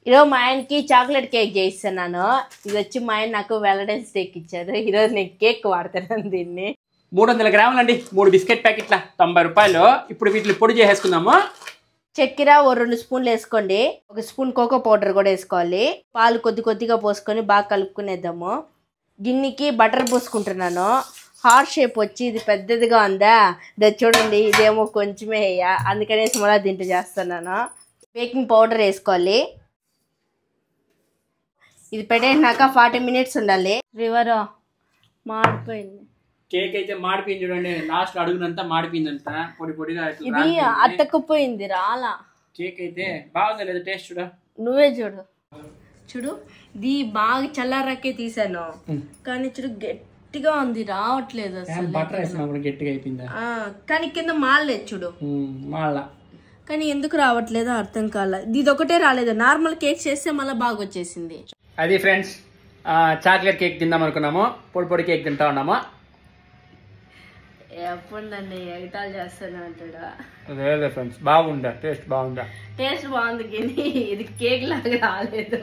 ఈరోజు మా ఆయనకి చాక్లెట్ కేక్ చేయిస్తున్నాను. ఇది వచ్చి మా ఆయన నాకు వ్యాలంటైన్స్ డేకి ఇచ్చారు. ఈరోజు నేను కేక్ వాడుతున్నాను. దీన్ని 300 గ్రాములు అండి. 3 బిస్కెట్ ప్యాకెట్ల 90 రూపాయలు. ఇప్పుడు వీటిని పొడి చేసేసుకుందాము. చక్కెర ఓ 2 స్పూన్లు వేసుకోండి. 1 స్పూన్ కోకో పౌడర్ కూడా వేసుకోవాలి. పాలు కొద్దిగా పోసుకొని బాగా కలుపుకునేద్దాము. గిన్నెకి బటర్ పోసుకుంటున్నాను. హార్ట్ షేప్ వచ్చి ఇది పెద్దదిగా ఉందా, చూడండి. ఇదేమో కొంచెమే వేయ, అందుకనేసి మళ్ళీ దీంట్లో చేస్తున్నాను. బేకింగ్ పౌడర్ వేసుకోవాలి. ఇది పెట్టేసినాక 40 మినిట్స్ ఉండాలి. రివర్ మాడిపోయింది. కేక్ అయితే మాడిపోయింది చూడండి. లాస్ట్ అడుగునంతా మాడిపోయిందంట, పొడి పొడిగా. ఇది అత్తకపోయింది రాలా. కేక్ అయితే బాగుంది లేదా? టేస్ట్ చూడ, నువ్వే చూడు. ఇది బాగా చల్లారాకే తీసాను, కానీ చూడు గట్టిగా ఉంది, రావట్లేదు అసలు. బటర్ వేసినప్పుడు గట్టిగా అయిపోయిందా? కానీ కింద మాడలేదు చూడు. మాళ్ళ కానీ ఎందుకు రావట్లేదో అర్థం కాల. ఇది ఒకటే రాలేదు. నార్మల్ కేక్ చేస్తే మళ్ళీ బాగా వచ్చేసింది. అది ఫ్రెండ్స్, చాక్లెట్ కేక్ తిందాం అనుకున్నాము. పొడి కేక్ తింటా ఉన్నాము. ఎప్పుడు నన్ను ఎగటాలు చేస్తాను అంటాడా? లేదు ఫ్రెండ్స్, బాగుందా? టేస్ట్ బాగుందా? టేస్ట్ బాగుంది కానీ ఇది కేక్ లాగా రాలేదు.